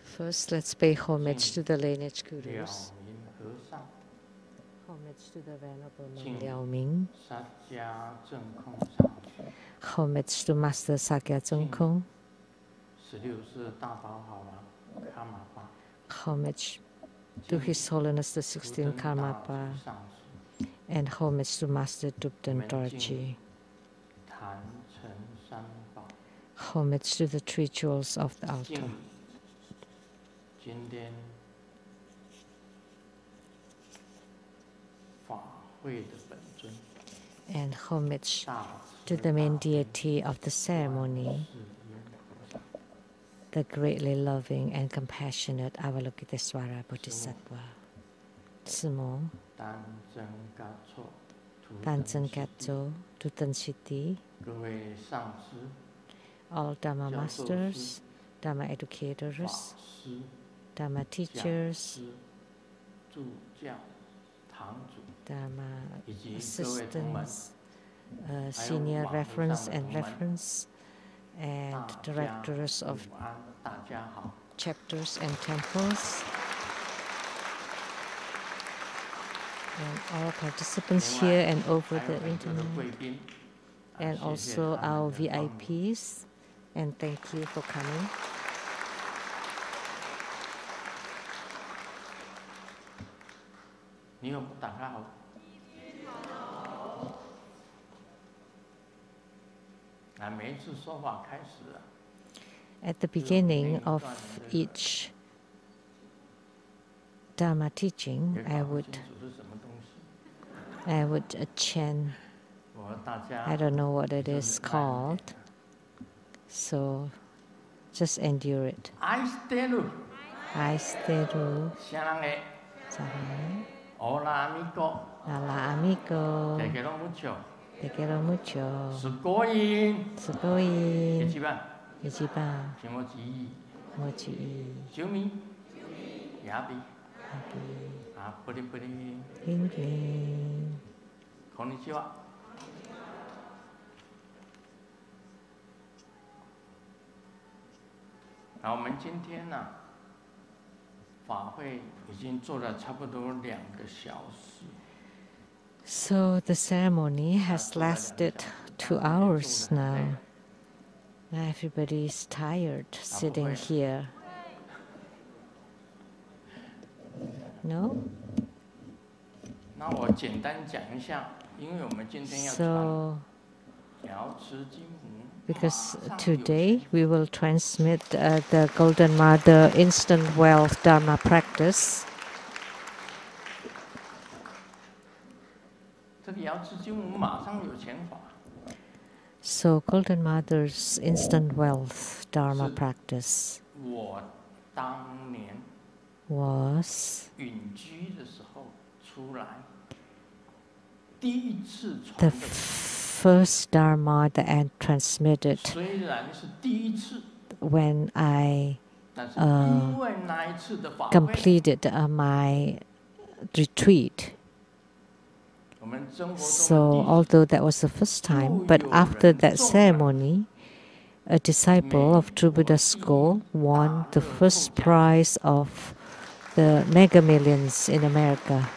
First, let's pay homage to the lineage gurus. Homage to the Venerable Monk Liao Ming. Homage to Master Sakya Zhengkong. Homage to His Holiness the 16th Karmapa. And homage to Master Dubden Dorji. Homage to the three jewels of the altar. And homage to the main deity of the ceremony, the greatly loving and compassionate Avalokitesvara Bodhisattva. Sumo, Tanzen Gatso, Tutan Siddhi, all Dharma masters, Dharma educators, Dharma teachers, Dharma assistants, senior reference and reference, and directors of chapters and temples, and all participants here and over the internet, and also our VIPs, and thank you for coming. At the beginning of each Dharma teaching, I would chant, I don't know what it is called, so just endure it. Aisteru. Hola amigo. Te quiero mucho. Sugoin. Ichiban. Mochi. Jumi. Yabi. Konnichiwa. 那我们今天呢，法会已经做了差不多2个小时。So the ceremony has lasted 2 hours now. Everybody is tired sitting here. No? 那我简单讲一下，因为我们今天要传瑶池金母。Because today we will transmit the Golden Mother Instant Wealth Dharma practice. So Golden Mother's Instant Wealth Dharma practice was the first Dharma that I transmitted when I completed my retreat. So although that was the first time, but after that ceremony, a disciple of True Buddha School won the first prize of the Mega Millions in America.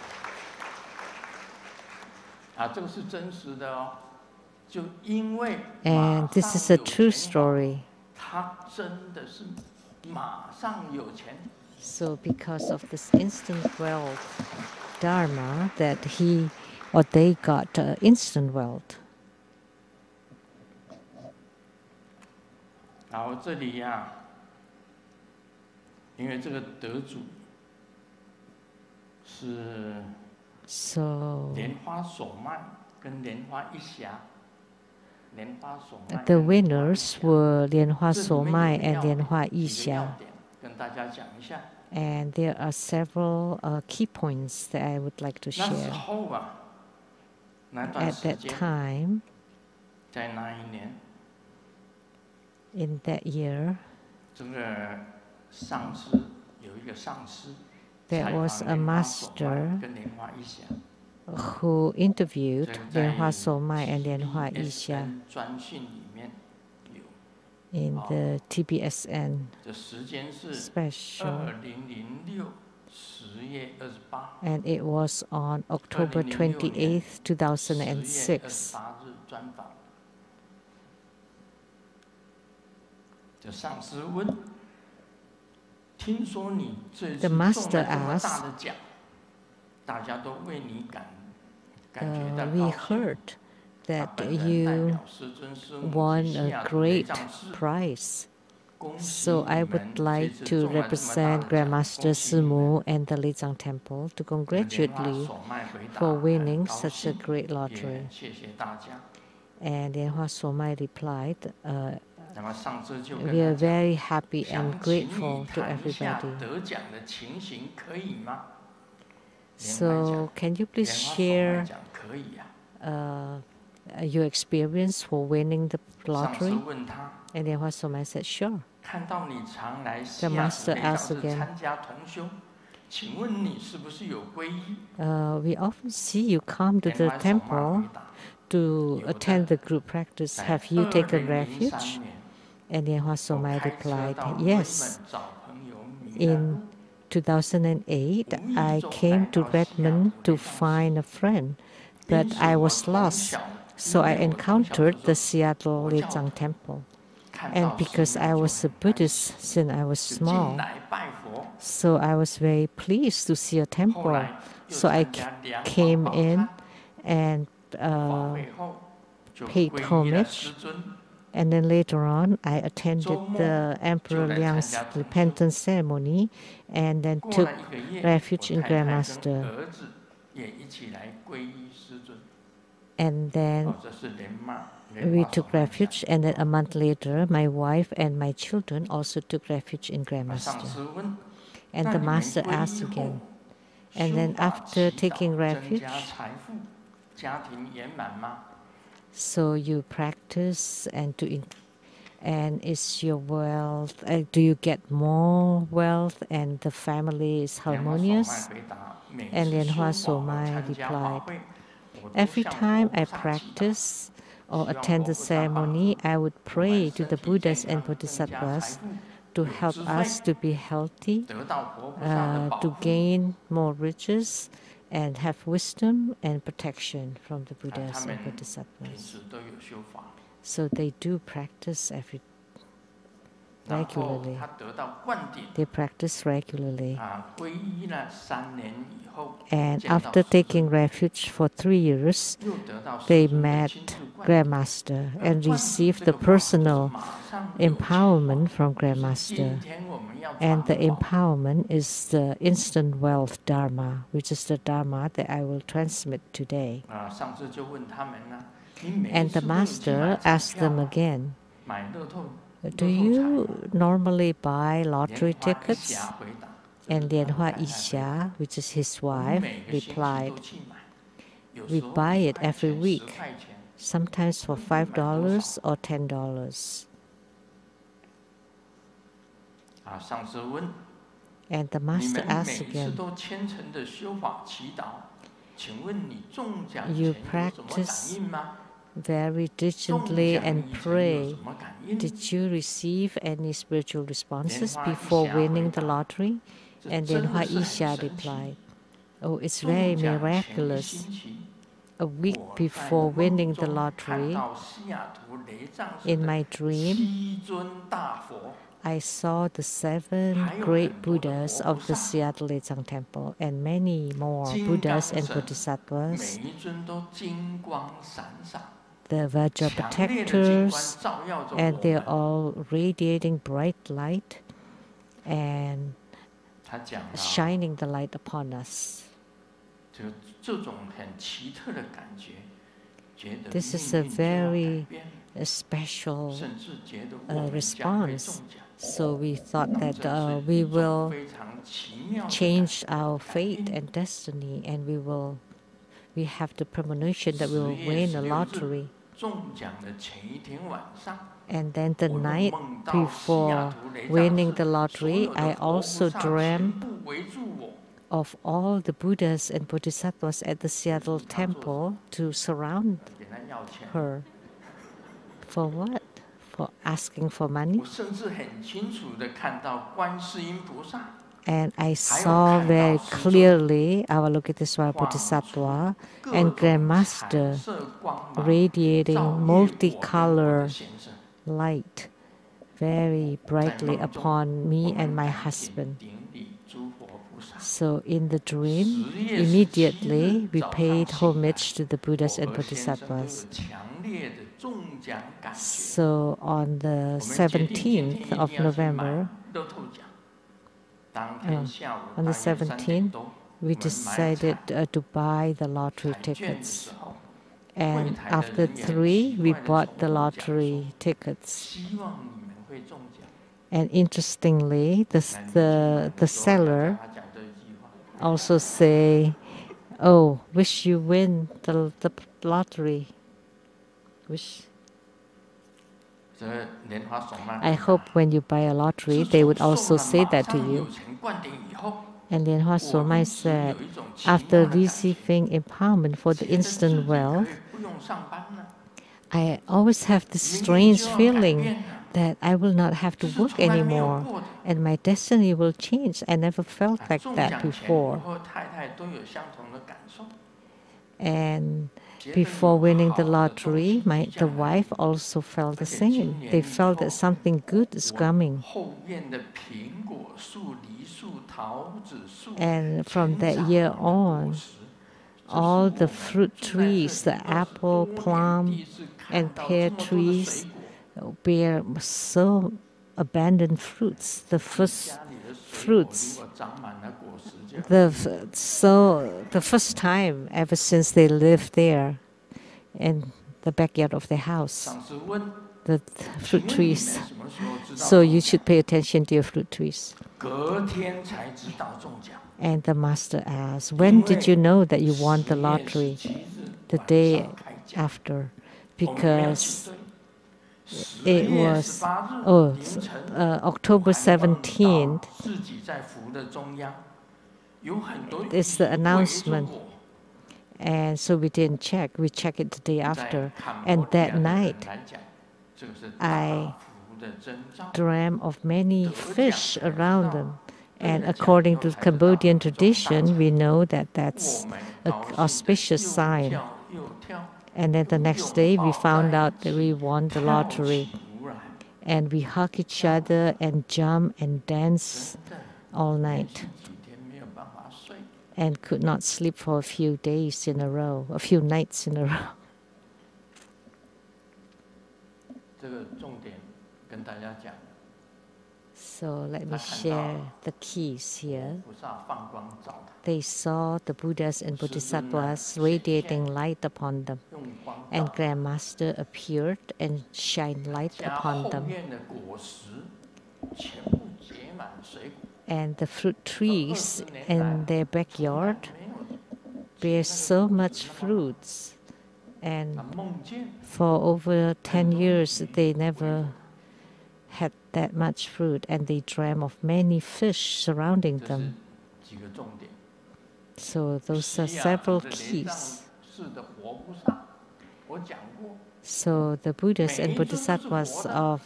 And this is a true story. So because of this instant wealth Dharma, that he or they got instant wealth. 然后这里呀，因为这个得主是莲花手脉跟莲花一霞。 The winners were Lianhua Somai and Lianhua Yixia. And there are several key points that I would like to share. At that time, in that year, there was a master who interviewed Lianhua Somai and Lianhua Yixia. in the TBSN special. And it was on October 28th, 2006. The master asked, we heard that you won a great prize. So I would like to represent Grandmaster Simu and the Lizang Temple to congratulate you for winning such a great lottery. And Lianhua Somai replied, we are very happy and grateful to everybody. So can you please share your experience for winning the lottery? And Lianhua Somai said, sure. The master asked again, we often see you come to the temple to attend the group practice. Have you taken refuge? And Lianhua Somai replied, yes. In 2008, I came to Redmond to find a friend, but I was lost. So I encountered the Seattle Lizang Temple. And because I was a Buddhist since I was small, so I was very pleased to see a temple. So I came in and paid homage. And then later on, I attended the Emperor Liang's repentance ceremony and then took refuge in Grandmaster. And then we took refuge, and then a month later, my wife and my children also took refuge in Grandmaster. And the master asked again, and then after taking refuge, so you practice and is your wealth, do you get more wealth and the family is harmonious? And Lianhua Somai replied, every time I practice or attend the ceremony, I would pray to the Buddhas and Bodhisattvas to help us to be healthy, to gain more riches, and have wisdom and protection from the Buddhas and Bodhisattvas. So they do practice regularly. They practice regularly. And after taking refuge for 3 years, they met Grandmaster and received the personal empowerment from Grandmaster. And the empowerment is the instant wealth Dharma, which is the Dharma that I will transmit today. And the master asked them again, do you normally buy lottery tickets? And Lianhua Isha, which is his wife, replied, we buy it every week, sometimes for $5 or $10. And the master asked again, you practice very diligently and pray. Did you receive any spiritual responses before winning the lottery? And then Lianhua Isha replied, oh, it's very miraculous. A week before winning the lottery, in my dream, I saw the 7 great Buddhas of the Seattle Lizang Temple and many more Buddhas and Bodhisattvas. The Vajra protectors, and they're all radiating bright light and shining the light upon us. This is a very special response. So we thought that we will change our fate and destiny, and we have the premonition that we will win a lottery. And then the night before winning the lottery, I also dreamt of all the Buddhas and Bodhisattvas at the Seattle Temple to surround her. For what? for asking for money. 我甚至很清楚地看到观世音菩萨。 And I saw very clearly Avalokitesvara Bodhisattva and Grandmaster radiating multicolor light very brightly upon me and my husband. So in the dream, immediately we paid homage to the Buddhas and Bodhisattvas. So on the 17th of November, on the 17th, we decided to buy the lottery tickets. And after 3, we bought the lottery tickets. And interestingly, the seller also say, "Oh, wish you win the lottery. Wish." I hope when you buy a lottery, they would also say that to you. And Lynnwood Somai said, after receiving empowerment for the instant wealth, I always have this strange feeling that I will not have to work anymore and my destiny will change. I never felt like that before. And before winning the lottery, the wife also felt the same. They felt that something good is coming. And from that year on, all the fruit trees, the apple, plum, and pear trees bear so abundant fruits. The first fruits, the first time ever since they lived there in the backyard of their house, the fruit trees. So you should pay attention to your fruit trees. And the master asked, when did you know that you won the lottery? The day after, because it was October 17th. It's the announcement. And so we didn't check. We checked it the day after. And that night, I dreamt of many fish around them. And according to Cambodian tradition, we know that that's an auspicious sign. And then the next day, we found out that we won the lottery. And we hug each other and jump and dance all night. And could not sleep for a few days in a row, a few nights in a row. So let me share the keys here. They saw the Buddhas and Bodhisattvas radiating light upon them, and Grandmaster appeared and shined light upon them. And the fruit trees in their backyard bear so much fruits, and for over 10 years they never had that much fruit, and they dreamt of many fish surrounding them. So those are several keys. So the Buddhas and Bodhisattvas of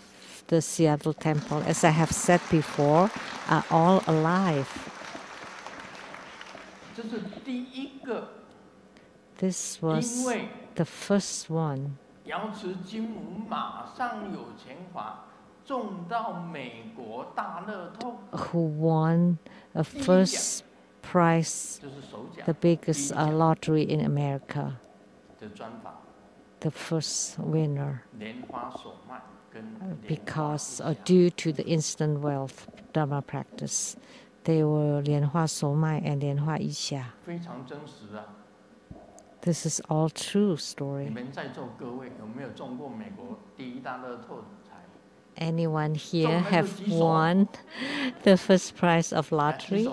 the Seattle Temple, as I have said before, are all alive. This was the first one who won a first prize, the biggest lottery in America. The first winner, because due to the instant wealth Dharma practice. They were Lynnwood Somai and Lynnwood Yixia. This is all true story. Anyone here have won the first prize of lottery?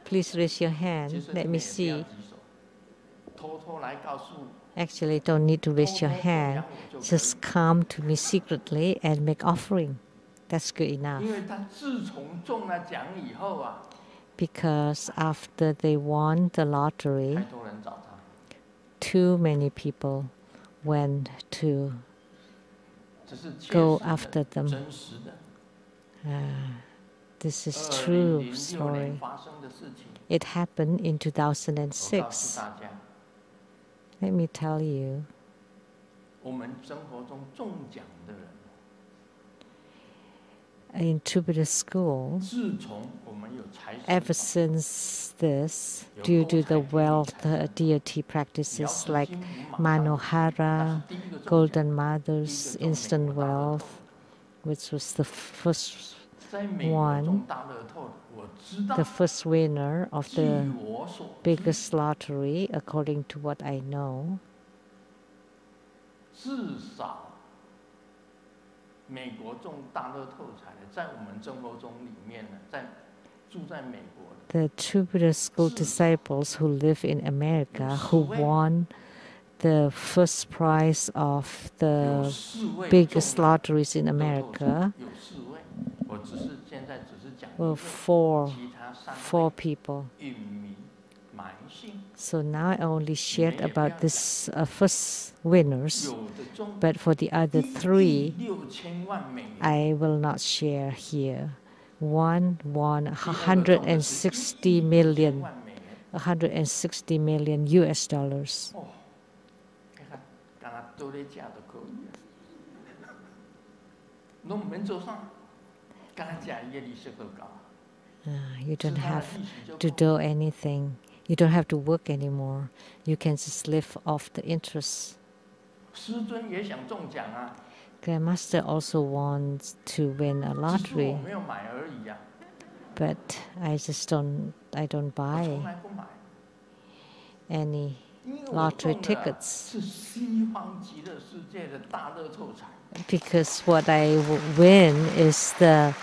Please raise your hand. Let me see. Actually, don't need to raise your hand. Just come to me secretly and make offering. That's good enough. Because after they won the lottery, too many people went to go after them. This is true story. It happened in 2006. Let me tell you. In Jupiter School, ever since this, due to the wealth deity practices like Manohara, Golden Mothers, Instant Wealth, which was the first one, the first winner of the biggest lottery, according to what I know. The Jupiter School disciples who live in America, who won the first prize of the biggest lotteries in America, were four people. So now I only shared about this first winners, but for the other 3, I will not share here. One won 160 million US dollars. You don't have to do anything. You don't have to work anymore. You can just live off the interest. Grandmaster also wants to win a lottery, but I don't buy any lottery tickets because what I win is the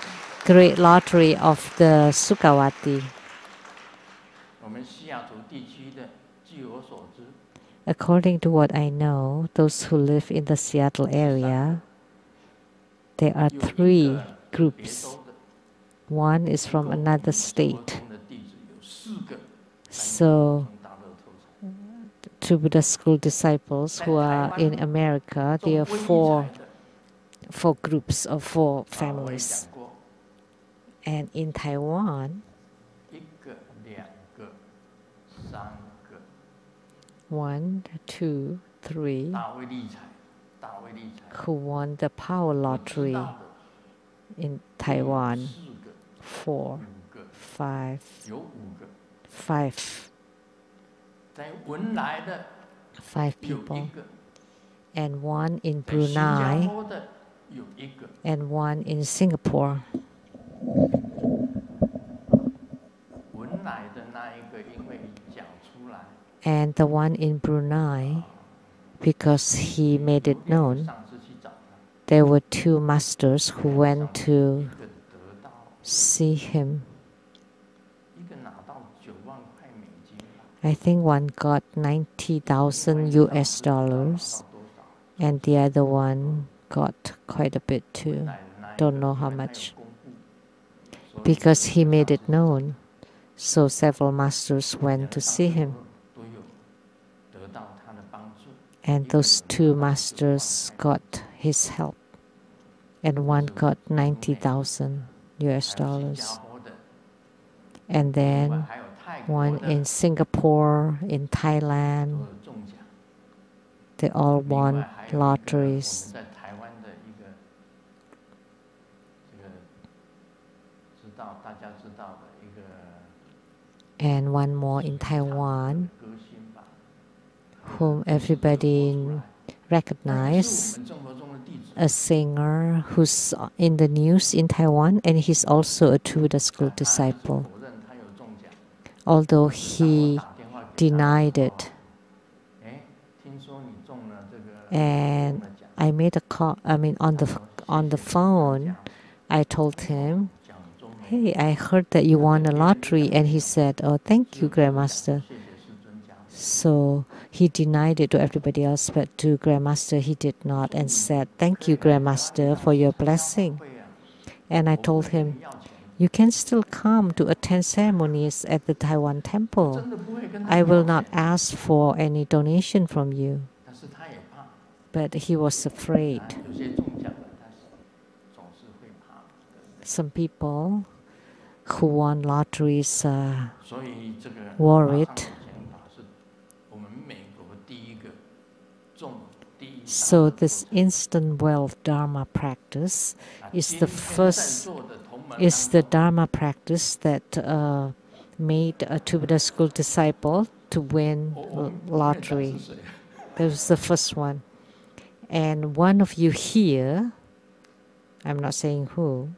great lottery of the Sukawati. According to what I know, those who live in the Seattle area, there are 3 groups. One is from another state. So, Jupiter School disciples who are in America, there are 4 groups of 4 families. And in Taiwan, 1, 2, 3, who won the power lottery in Taiwan. 4, 5 people, and 1 in Brunei, and 1 in Singapore. And the one in Brunei, because he made it known, there were 2 masters who went to see him. I think one got 90,000 US dollars, and the other one got quite a bit too. Don't know how much. Because he made it known, so several masters went to see him. And those 2 masters got his help, and one got 90,000 US dollars. And then one in Singapore, in Thailand, they all won lotteries. And one more in Taiwan, whom everybody recognizes, a singer who's in the news in Taiwan, and he's also a Jupiter School disciple, although he denied it. And I made a call, on the phone, I told him, "Hey, I heard that you won a lottery," and he said, "Oh, thank you, Grandmaster." So he denied it to everybody else, but to Grandmaster he did not, and said, "Thank you, Grandmaster, for your blessing." And I told him, "You can still come to attend ceremonies at the Taiwan temple. I will not ask for any donation from you." But he was afraid. Some people who won lotteries worried. So this instant wealth Dharma practice is the Dharma practice that made a Buddha school disciple to win lottery. That was the first one. And one of you here, I'm not saying who,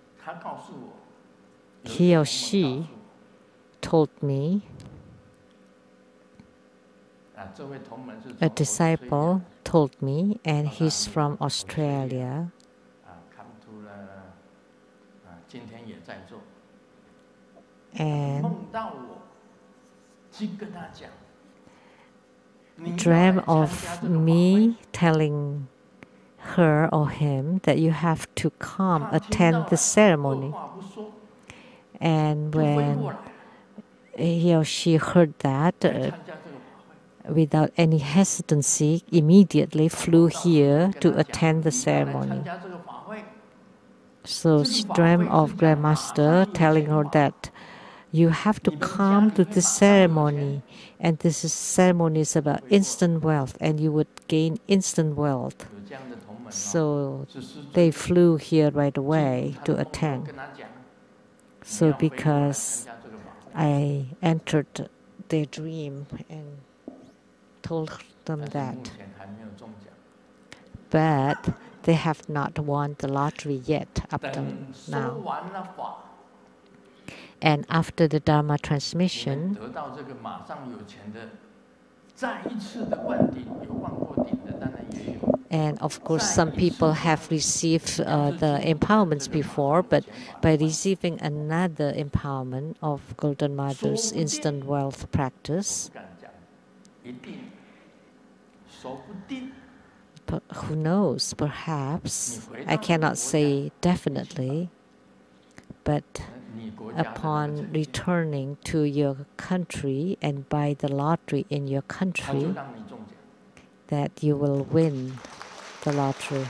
he or she told me, a disciple told me, and he's from Australia. And dreamt of me telling her or him that you have to come attend the ceremony. And when he or she heard that, without any hesitancy, immediately flew here to attend the ceremony. So she dreamt of Grandmaster telling her that you have to come to this ceremony, and this ceremony is about instant wealth, and you would gain instant wealth. So they flew here right away to attend. So because I entered their dream and told them that, but they have not won the lottery yet up to now. And after the Dharma transmission, and of course some people have received the empowerments before, but by receiving another empowerment of Golden Mother's instant wealth practice, who knows, perhaps, I cannot say definitely, but upon returning to your country and buy the lottery in your country, that you will win the lottery.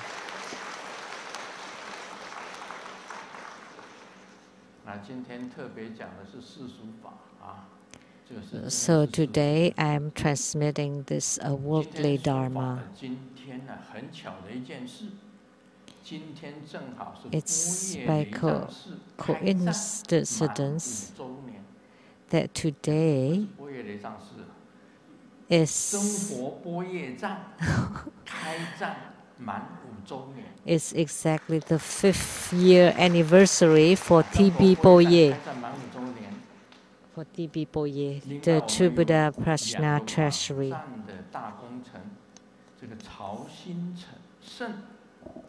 So today I am transmitting this worldly Dharma. It's by coincidence that today is exactly the 5th year anniversary for TB Boye. For TB Boye, the True Buddha Prajna Treasury.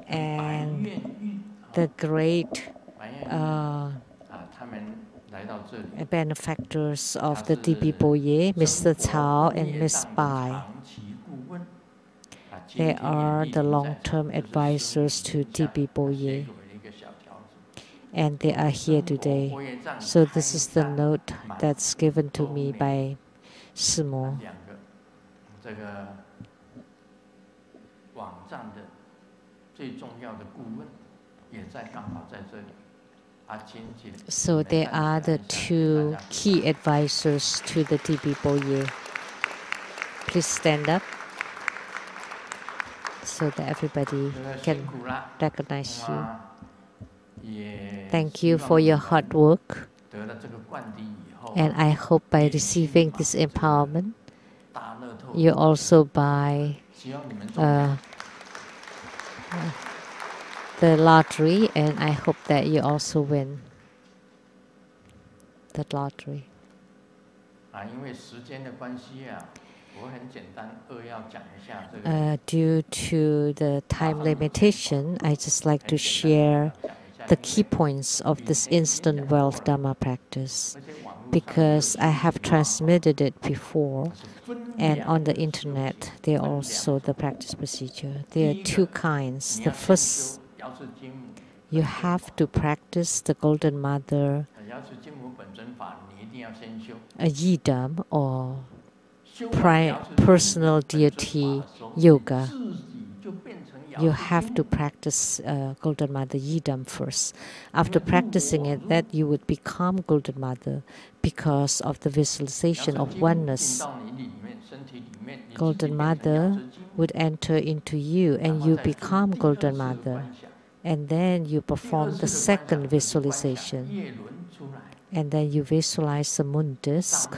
And the great benefactors of the TB Boye, Mr. Cao and Miss Bai. They are the long-term advisors to TB Boye. And they are here today. So this is the note that's given to me by Simo. So they are the 2 key advisors to the TB Boye. Please stand up so that everybody can recognize you. Thank you for your hard work. And I hope by receiving this empowerment, you also buy the lottery, and I hope that you also win the lottery. Due to the time limitation, I just like to share the key points of this instant wealth Dharma practice, because I have transmitted it before, and on the internet there are also the practice procedure. There are 2 kinds. The first, you have to practice the Golden Mother a yidam or personal deity yoga. you have to practice Golden Mother Yidam first. After practicing it, that you would become Golden Mother because of the visualization of oneness. Golden Mother would enter into you and you become Golden Mother. And then you perform the second visualization. And then you visualize the moon disk.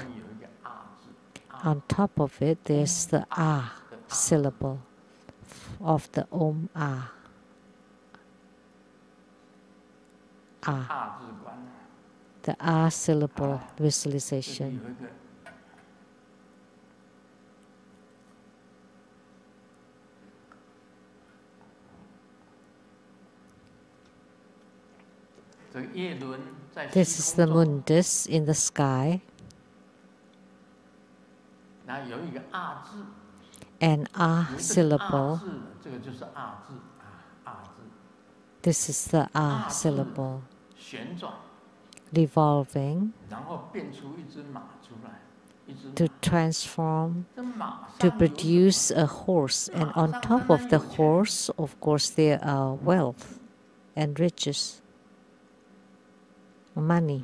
On top of it, there's the A syllable of the Om A. A. The A syllable visualization. This is the moon disk in the sky. An A syllable. This is the A syllable. Revolving to transform, to produce a horse. And on top of the horse, of course, there are wealth and riches. Money.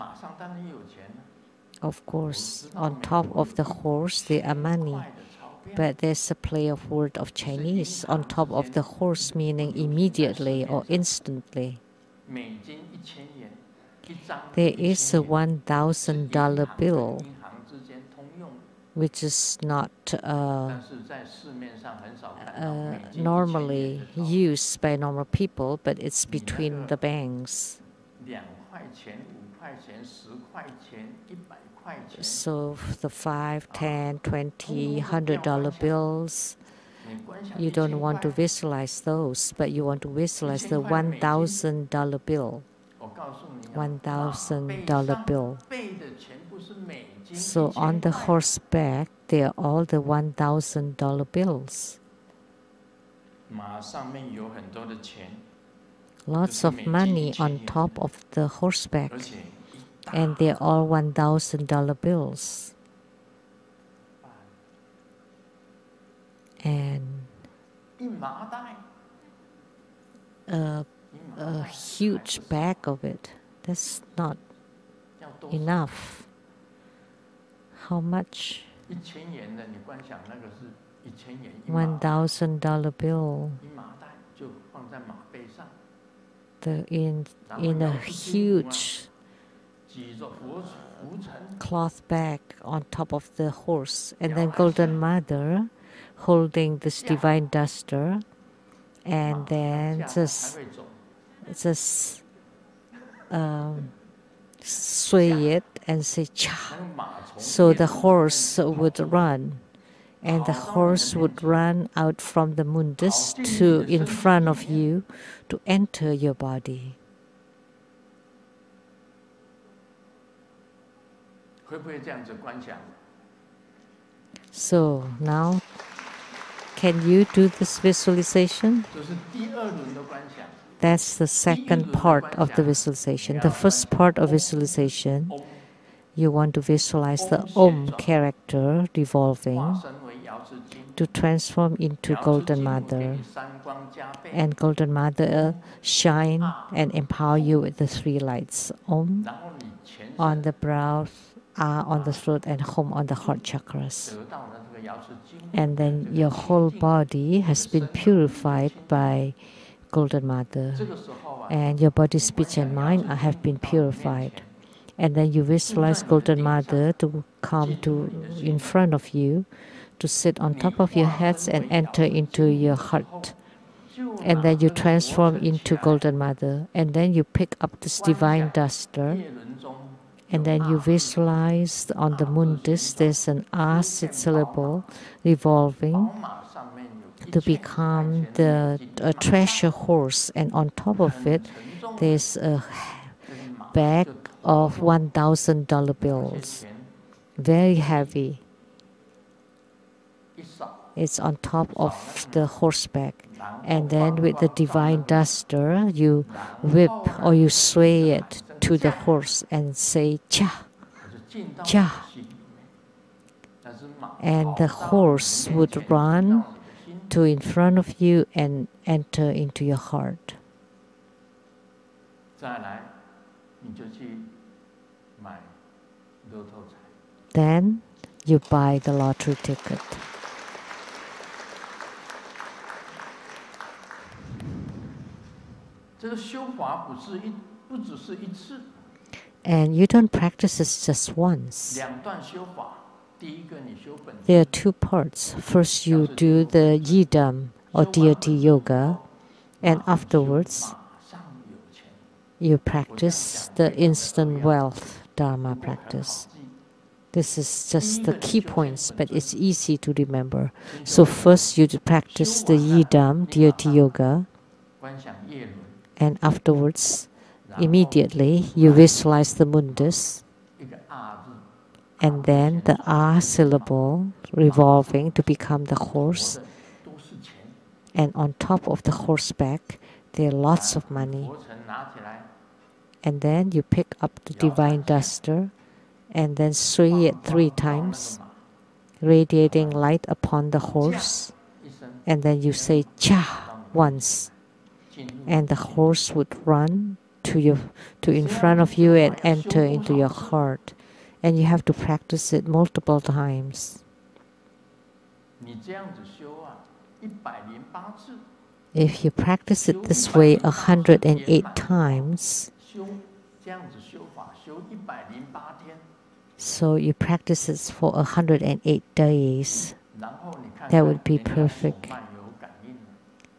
Of course, on top of the horse, there are money. But there's a play of word of Chinese. On top of the horse, meaning immediately or instantly. There is a $1,000 bill, which is not normally used by normal people, but it's between the banks. So the 5, 10, 20, $100 bills, you don't want to visualize those, but you want to visualize the $1,000 bill. $1,000 bill. So on the horseback, there are all the $1,000 bills. Lots of money on top of the horseback. And they're all $1,000 bills. And a huge bag of it. That's not enough. How much? $1,000 bill. In a huge cloth bag on top of the horse, and then Golden Mother holding this divine duster, and then just sway it and say cha. So the horse would run, and the horse would run out from the moon disk to in front of you to enter your body. So now, can you do this visualization? That's the second part of the visualization. The first part of visualization, you want to visualize the Om character revolving to transform into Golden Mother. And Golden Mother shine and empower you with the 3 lights. Om on the brow, A on the throat, and Hum on the heart chakras. And then your whole body has been purified by Golden Mother. And your body, speech, and mind have been purified. And then you visualize Golden Mother to come to in front of you, to sit on top of your heads and enter into your heart. And then you transform into Golden Mother. And then you pick up this divine duster. And then you visualize on the moon disk, there's an A syllable revolving to become a treasure horse. And on top of it, there's a bag of $1,000 bills. Very heavy. It's on top of the horseback. And then with the divine duster, you whip or you sway it to the horse and say cha, cha. And the horse would run to in front of you and enter into your heart. Then you buy the lottery ticket. And you don't practice this just once. There are two parts. First, you do the yidam or deity yoga, and afterwards, you practice the instant wealth Dharma practice. This is just the key points, but it's easy to remember. So first, you practice the yidam, deity yoga, and afterwards, immediately, you visualize the mundus, and then the A syllable revolving to become the horse. And on top of the horseback, there are lots of money. And then you pick up the divine duster and then sway it 3 times, radiating light upon the horse. And then you say cha once. And the horse would run to in front of you and enter into your heart. And you have to practice it multiple times. If you practice it this way 108 times, so you practice it for 108 days, that would be perfect.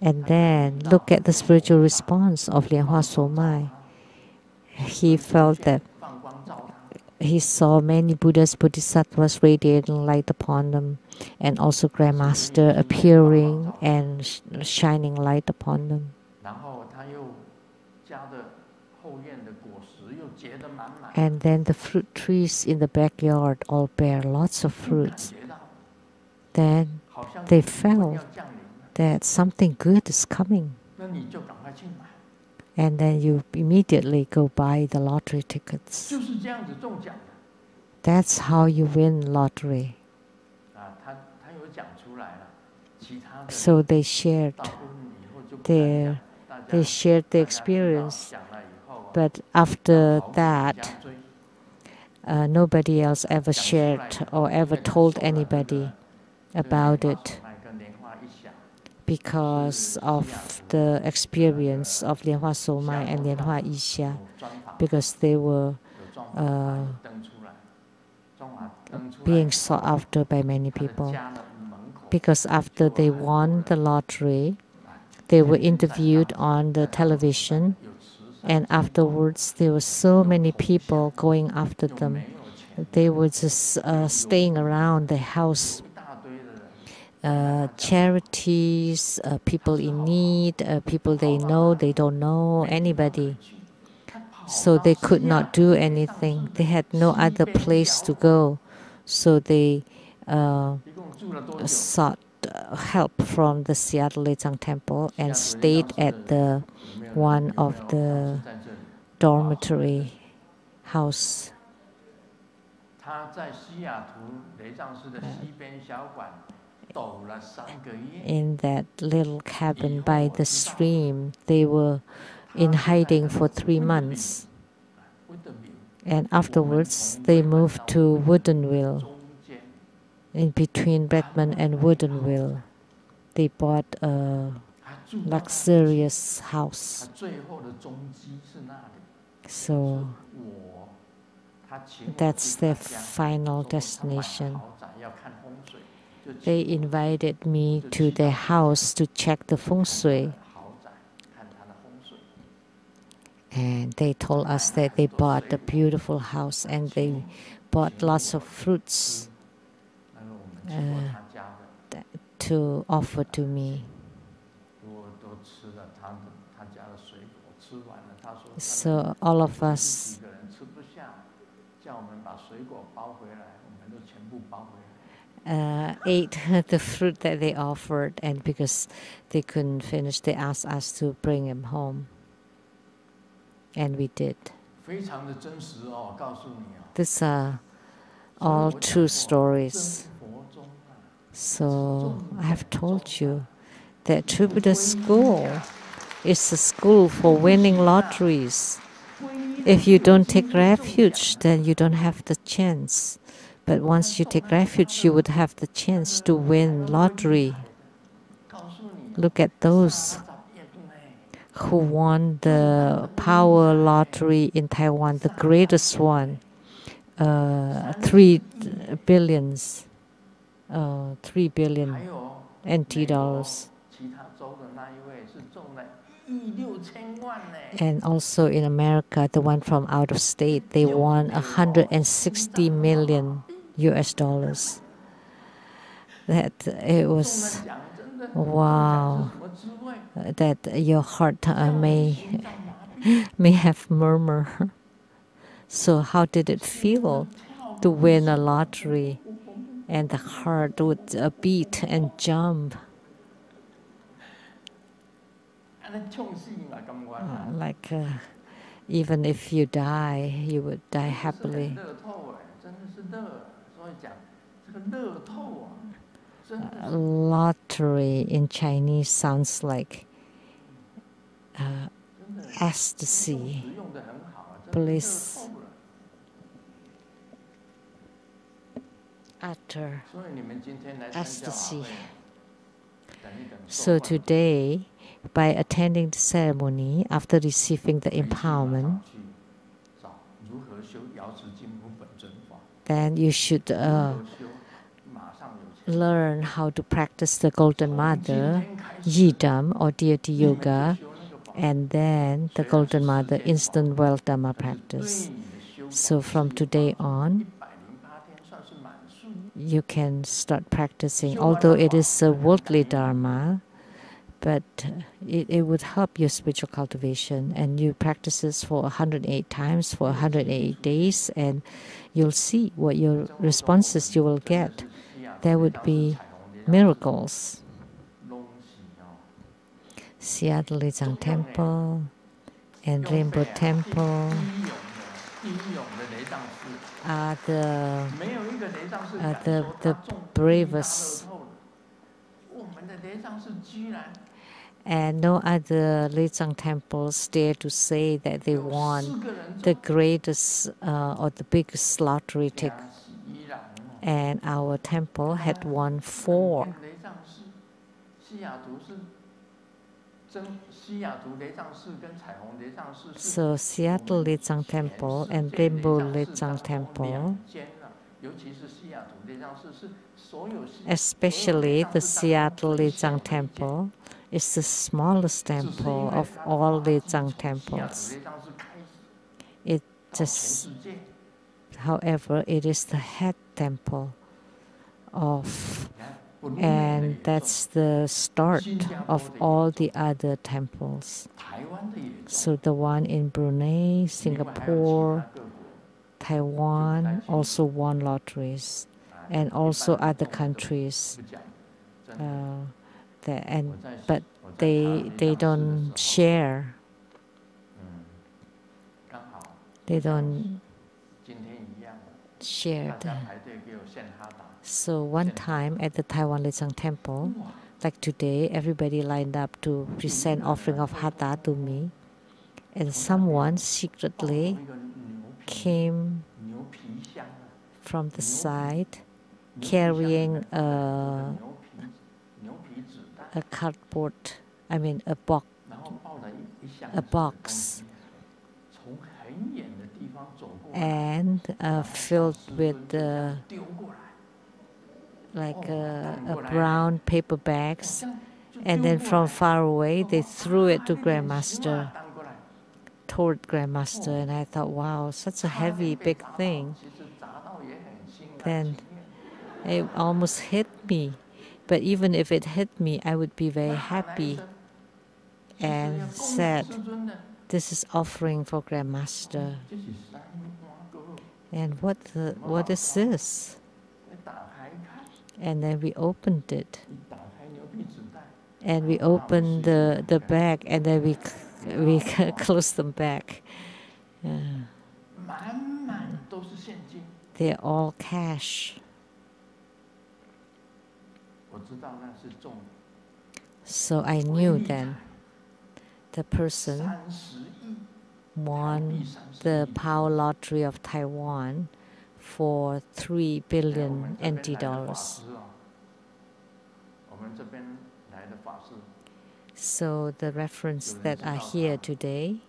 And then look at the spiritual response of Lynnwood Somai. He felt that he saw many Buddhas, Bodhisattvas radiating light upon them, and also Grandmaster appearing and shining light upon them. And then the fruit trees in the backyard all bear lots of fruits. Then they felt that something good is coming. And then you immediately go buy the lottery tickets. That's how you win lottery. So they shared their experience, but after that, nobody else ever shared or ever told anybody about it, because of the experience of Lynnwood Somai and Lynnwood Isha, because they were being sought after by many people. Because after they won the lottery, they were interviewed on the television, and afterwards there were so many people going after them. They were just staying around the house. Charities, people in need, people they know, they don't know, anybody. So they could not do anything. They had no other place to go. So they sought help from the Seattle Lechang Temple and stayed at the one of the dormitory house. In that little cabin by the stream, they were in hiding for 3 months. And afterwards, they moved to Woodinville, in between Redmond and Woodinville. They bought a luxurious house. So that's their final destination. They invited me to their house to check the feng shui. And they told us that they bought a beautiful house and they bought lots of fruits to offer to me. So all of us ate the fruit that they offered, and because they couldn't finish, they asked us to bring them home. And we did. These are all true stories. So I have told you The Attributor School is a school for winning lotteries. If you don't take refuge, then you don't have the chance. But once you take refuge, you would have the chance to win lottery. Look at those who won the power lottery in Taiwan, the greatest one, 3 billions, 3 billion NT dollars. And also in America, the one from out of state, they won 160 million US dollars. That it was, wow, that your heart may have murmur. So how did it feel to win a lottery? And the heart would beat and jump. Like even if you die, you would die happily. Lottery in Chinese sounds like ecstasy, bliss, utter ecstasy. So today, by attending the ceremony, after receiving the empowerment, then you should learn how to practice the Golden Mother, Yidam or Deity Yoga, and then the Golden Mother Instant Wealth Dharma practice. So from today on, you can start practicing, although it is a worldly Dharma, but it would help your spiritual cultivation. And you practice this for 108 times for 108 days, and you'll see what your responses you will get. There would be miracles. Seattle Lizang Temple and Rainbow Temple are the bravest. And no other Lizang temples dare to say that they won the greatest or the biggest lottery ticket. And our temple had won 4. So Seattle Lizang Temple and Rainbow Lizang Temple, especially the Seattle Lizang Temple, is the smallest temple of all Lizang temples. It just, however, it is the head temple of, and that's the start of all the other temples. So the one in Brunei, Singapore, Taiwan also won lotteries, and also other countries. But they don't share. They don't share. So one time at the Taiwan Lizang Temple, like today, everybody lined up to present offering of hatha to me, and someone secretly came from the side carrying a cardboard, a box, and filled with a brown paper bags, and then from far away they threw it to Grandmaster, toward Grandmaster, and I thought, wow, such a heavy, big thing. Then it almost hit me, but even if it hit me, I would be very happy and said, this is offering for Grandmaster. And what is this? And then we opened it, and we opened the bag, and then we closed them back. They're all cash. So I knew then the person won the power lottery of Taiwan for 3 billion NT dollars. So the reference that are here today,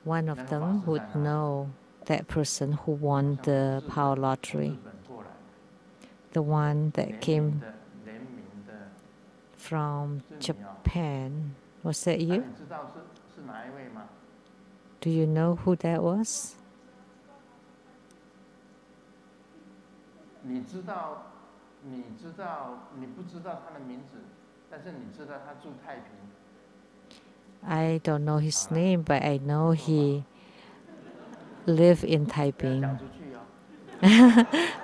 one of them would know that person who won the power lottery, the one that came from Japan. Was that you? Do you know who that was? I don't know his name, but I know he lived in Taiping.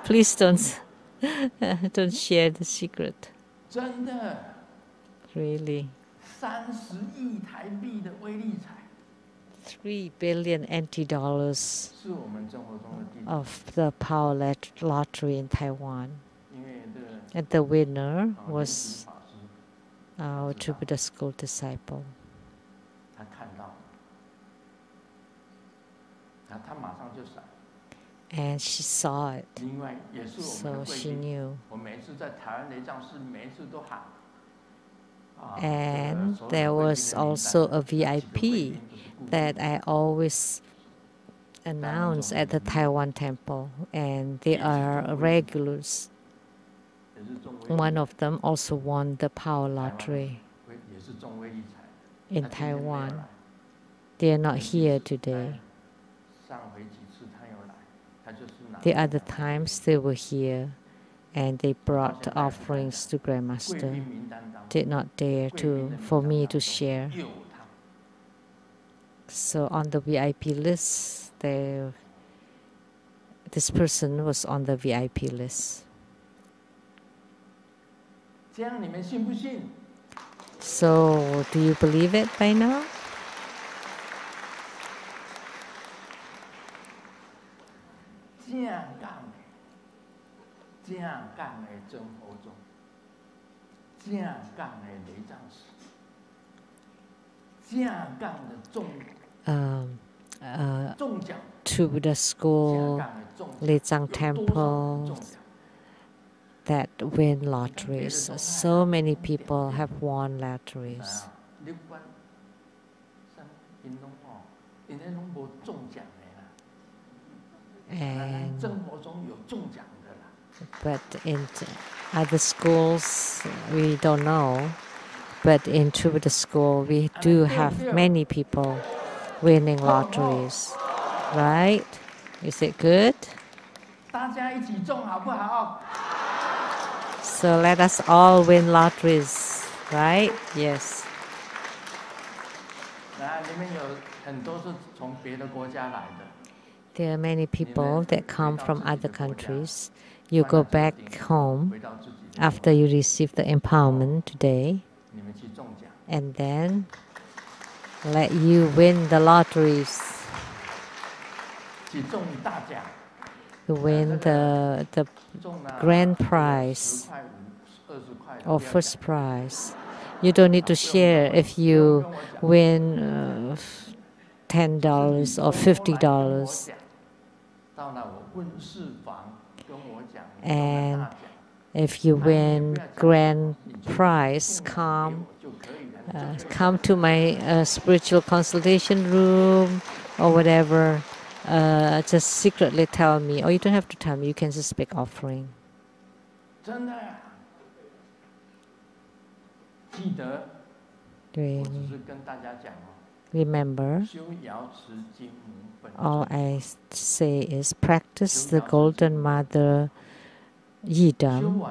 Please don't share the secret. Really. 3 billion NT dollars of the power lottery in Taiwan. And the winner was our Jupiter School disciple. And she saw it, so she knew. And there was also a VIP that I always announce at the Taiwan temple, and they are regulars. One of them also won the power lottery in Taiwan. They are not here today. The other times they were here and they brought offerings to Grandmaster. Did not dare for me to share. So on the VIP list, this person was on the VIP list. So do you believe it by now? To the school, Lezang Temple, that win lotteries. So many people have won lotteries. But in other schools, we don't know. But in Jupiter School, we do have many people winning lotteries, right? Is it good? So let us all win lotteries, right? Yes. There are many people that come from other countries. You go back home after you receive the empowerment today, and then let you win the lotteries. You win the grand prize or first prize. You don't need to share if you win $10 or $50. And if you win grand prize, come to my spiritual consultation room or whatever. Just secretly tell me, or you don't have to tell me. You can just make offering. Really. Remember, all I say is practice the Golden Mother Yidam,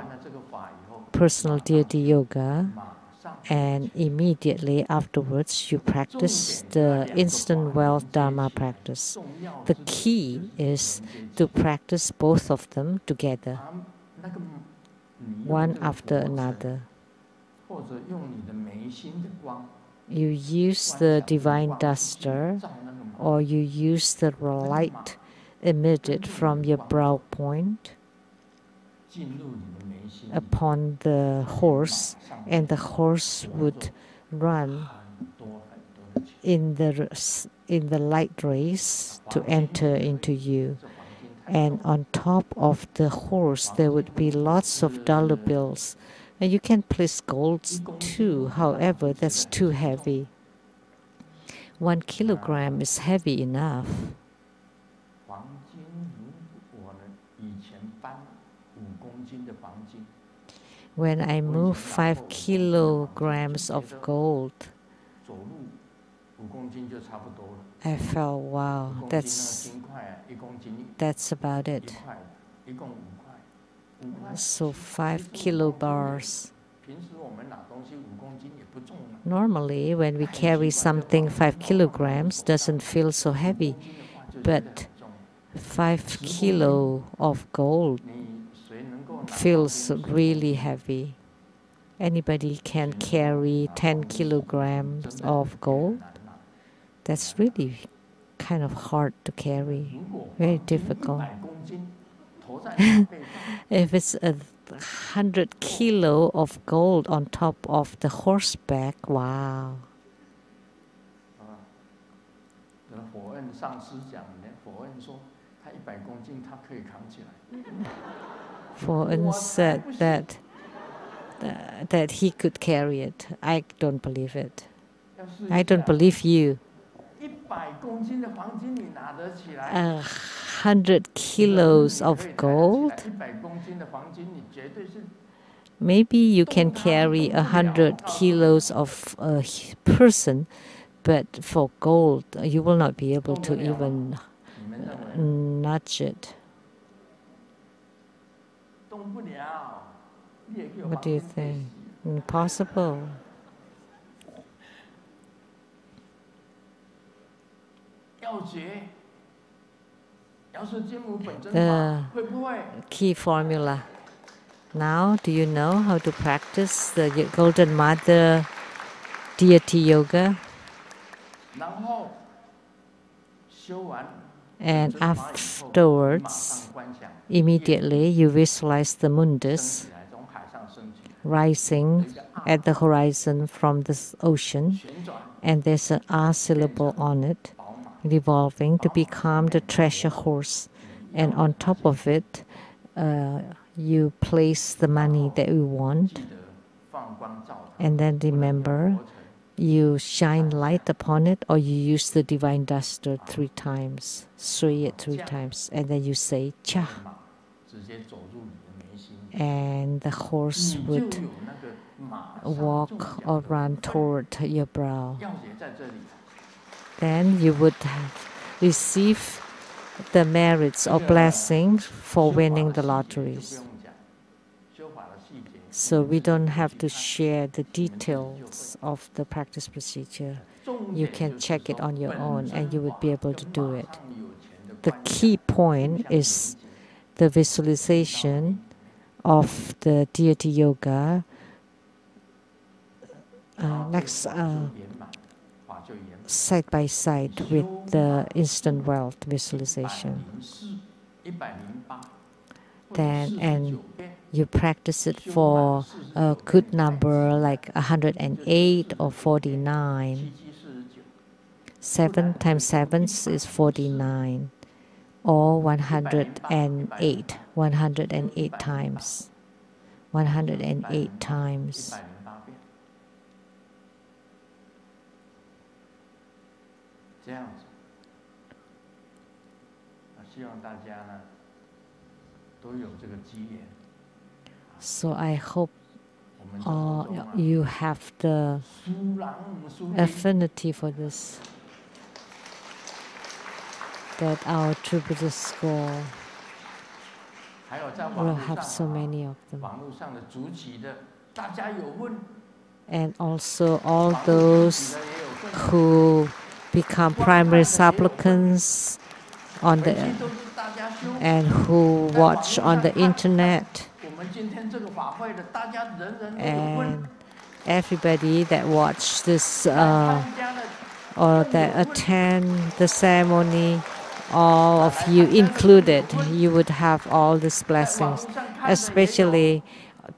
personal deity yoga, and immediately afterwards you practice the instant wealth Dharma practice. The key is to practice both of them together, one after another. You use the divine duster, or you use the light emitted from your brow point, upon the horse, and the horse would run in the light race to enter into you. And on top of the horse, there would be lots of dollar bills. And you can place gold too, however, that's too heavy. 1 kilogram is heavy enough. When I move 5 kilograms of gold, I felt, wow, that's about it. So 5 kilobars. Normally, when we carry something 5 kilograms, doesn't feel so heavy, but 5 kilo of gold feels really heavy. Anybody can carry 10 kilograms of gold? That's really kind of hard to carry, very difficult. If it's 100 kilo of gold on top of the horseback, wow. Foren said that he could carry it. I don't believe it. I don't believe you. 100 kilos of gold? Maybe you can carry 100 kilos of a person, but for gold, you will not be able to even nudge it. What do you think? Impossible. The key formula. Now, do you know how to practice the Golden Mother deity yoga? And afterwards, immediately you visualize the mundus rising at the horizon from the ocean, and there's an R syllable on it, revolving to become the treasure horse. And on top of it, you place the money that you want. And then remember, you shine light upon it, or you use the divine duster 3 times, sway it 3 times, and then you say cha. And the horse would walk or run toward your brow. Then you would receive the merits or blessings for winning the lotteries. So we don't have to share the details of the practice procedure. You can check it on your own and you would be able to do it. The key point is the visualization of the deity yoga. Next, side by side with the instant wealth visualization. Then, and you practice it for a good number like 108 or 49. 7 times 7 is 49. Or 108. 108 times. 108 times. So I hope you have the affinity for this, that our Triple School will have so many of them. And also all those who become primary supplicants on the and who watch on the internet, and everybody that watch this or that attend the ceremony, all of you included, you would have all these blessings. especially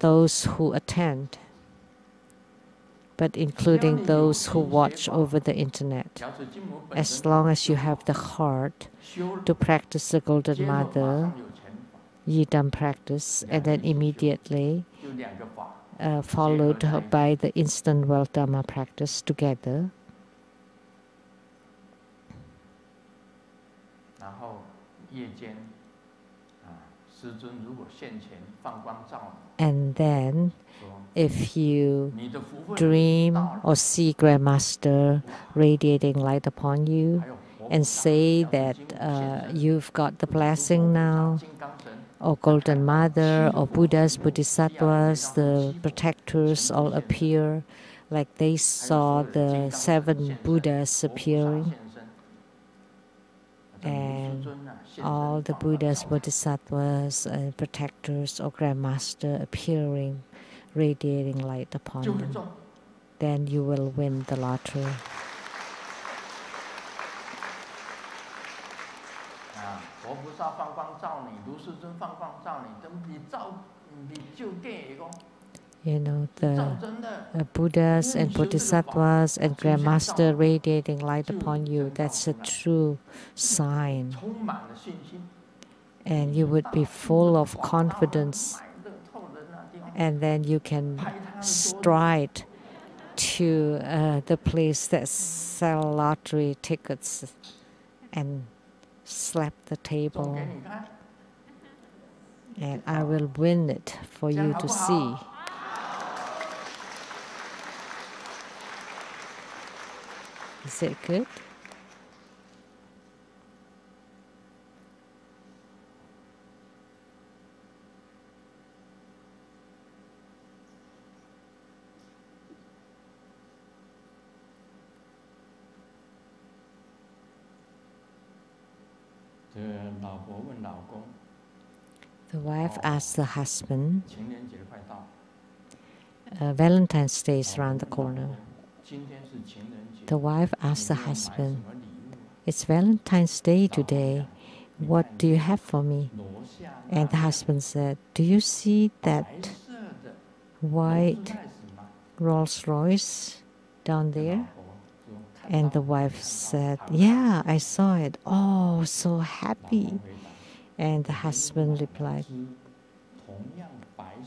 those who attend, but including those who watch over the internet. As long as you have the heart to practice the Golden Mother, Yidam practice, and then immediately followed by the instant wealth Dhamma practice together. And then, if you dream or see Grandmaster radiating light upon you and say that you've got the blessing now, or Golden Mother, or Buddhas, Bodhisattvas, the protectors all appear like they saw the 7 Buddhas appearing. And all the Buddhas, Bodhisattvas, and protectors or Grandmaster appearing, radiating light upon them. Then you will win the lottery. You know, the Buddhas and Bodhisattvas and Grandmaster radiating light upon you, that's a true sign. And you would be full of confidence. And then you can stride to the place that sell lottery tickets and slap the table. And I will win it for you to see. Is it good? The wife asked the husband, Valentine's Day is around the corner. The wife asked the husband, it's Valentine's Day today. What do you have for me? And the husband said, do you see that white Rolls Royce down there? And the wife said, yeah, I saw it. Oh, so happy. And the husband replied,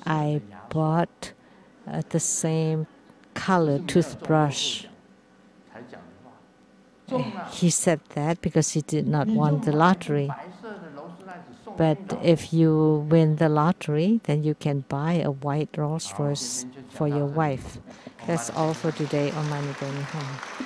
I bought the same color toothbrush. He said that because he did not want the lottery. But if you win the lottery, then you can buy a white Rolls Royce for your wife. That's all for today on Mani Home.